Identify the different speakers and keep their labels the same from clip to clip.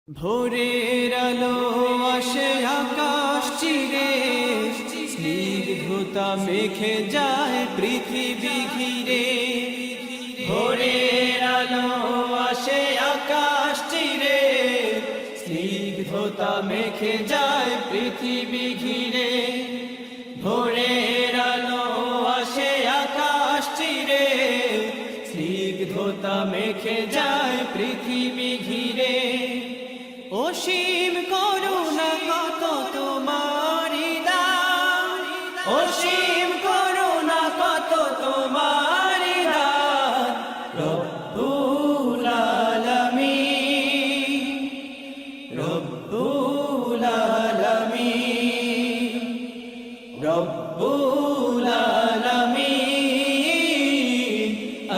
Speaker 1: ভোরের আলো আসে আকাশ চিরে, স্নিগ্ধতা মেখে যায় পৃথিবী ঘিরে। ভোরের আলো আসে আকাশ চিরে, স্নিগ্ধতা মেখে যায় পৃথিবী ঘিরে। ভোরের আলো আসে আকাশ চিরে, স্নিগ্ধতা মেখে যায় পৃথিবী ঘিরে। অসীম করুণা কত তোমারি দান, অসীম করুণা কত তোমারি দান। রব্বুল আলামিন, রব্বুল আলামিন, রব্বুল আলামিন,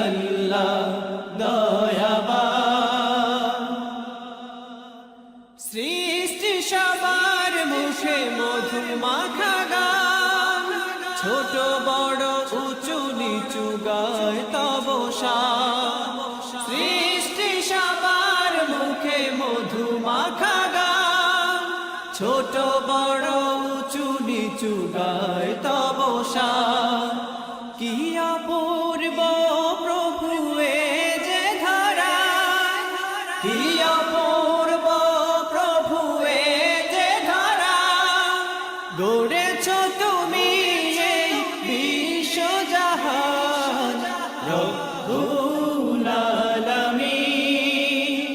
Speaker 1: আল্লাহ দয়াবান। সৃষ্টি সবার মুখে মধু মাখা গান, ছোট বড় উঁচু নিচু গায় তব শান। সৃষ্টি সবার মুখে মধু মাখা গান, ছোট বড় উঁচু নিচু গায় তব শান। কি অপূর্ব প্রভু এ যে ধরা, কি অপূর্ব প্রভু এ যে ধরা। গড়েছ তুমি এই বিশ্বজাহান। রব্বুল আলামিন,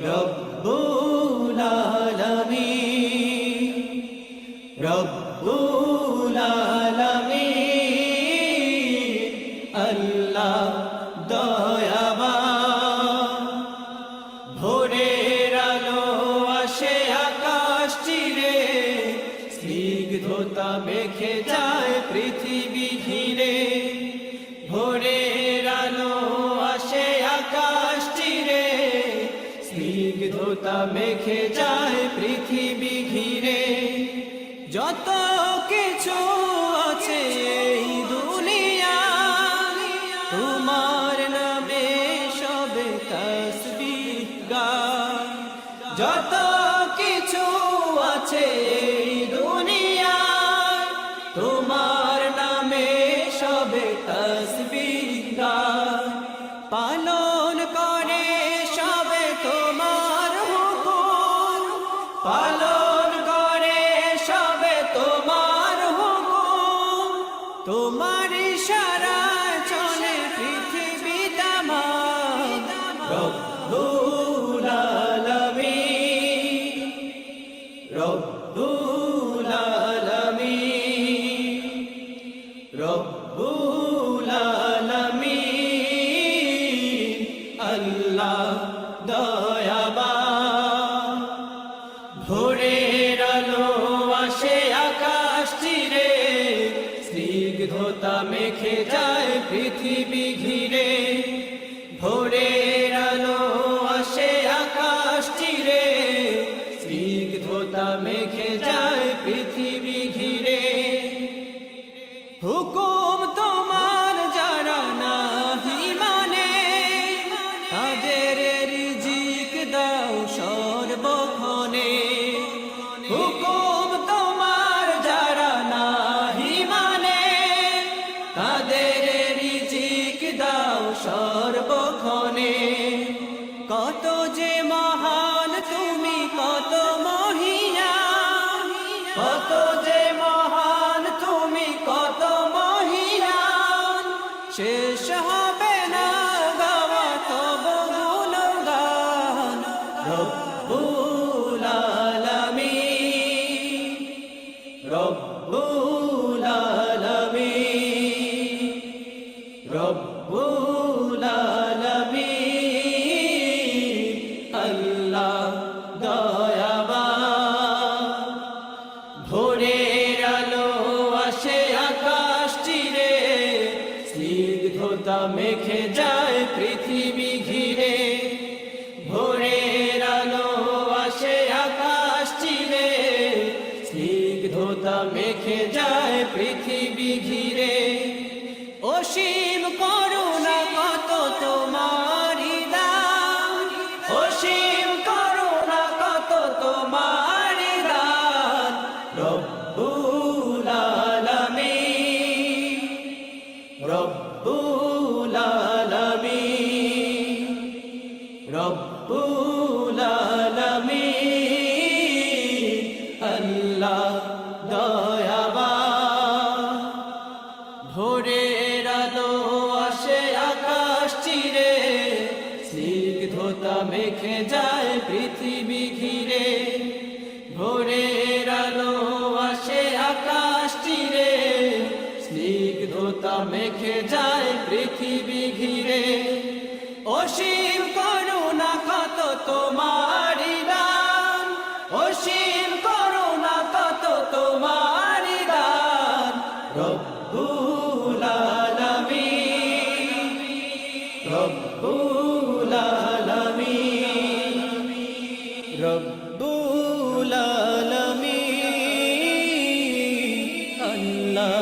Speaker 1: রব্বুল আলামিন, রব্বুল আলামিন, আল্লাহ দয়াবান। ভোরের আলো আসে আকাশ চিরে, স্নিগ্ধতা মেখে যায় পৃথিবী ঘিরে। ভোরের আলো আসে আকাশ চিরে, স্নিগ্ধতা মেখে যায় পৃথিবী ঘিরে। যত কিছু আছে এই দুনিয়ায়, তোমার নামে সবে তাসবিহ গায়। যত কিছু আছে এই দুনিয়ায়, তোমার নামে সবে তাসবিহ গায়। পালন করে সবে তোমার হুকুম, পালন করে সবে তোমার হুকুম। তোমার ইশারায় চলে পৃথিবী তামাম। রব্বুল আলামিন, রব্বুল আলামিন, রব্বুল আলামিন, আল্লাহ দয়াবান। ভোরের আলো আসে আকাশ চিরে, স্নিগ্ধতা মেখে যায় পৃথিবী ঘিরে। ভোরের আলো আসে আকাশ চিরে, স্নিগ্ধতা মেখে যায় পৃথিবী ঘিরে। হুকুম তোমার যারা নাহি মানে, তাদের রিজিক দাও সর্বক্ষণে। হুকুম তোমার যারা নাহি মানে, তাদের রিজিক দাও সর্বক্ষণে। কত যে মহান তুমি, কত মহিয়ান, কত যে মহান তুমি, কত মহিয়ান। শেষ হবে না গাওয়া তব গুণগান। রব্বুল আলামিন, রব্বুল আলামিন, রব্বুল আলামিন, আল্লাহ দয়াবান। ভোরের আলো আসে আকাশ চিরে, স্নিগ্ধতা মেখে যায় পৃথিবী ঘিরে। ভোরের আলো আসে আকাশ চিরে, স্নিগ্ধতা মেখে যায় পৃথিবী ঘিরে। অসীম করুণা কত তোমারি দান, অসীম করুণা পৃথিবী ঘিরে, ভোরের আলো আসে আকাশ চিরে, স্নিগ্ধতা মেখে যায় পৃথিবী ঘিরে। অসীম করুণা কত তোমারি দান, অসীম করুণা কত তোমারি দান। রব্বুল আলামিন, রব্বুল আলামিন, রব্বুল আলামিন, আল্লাহ।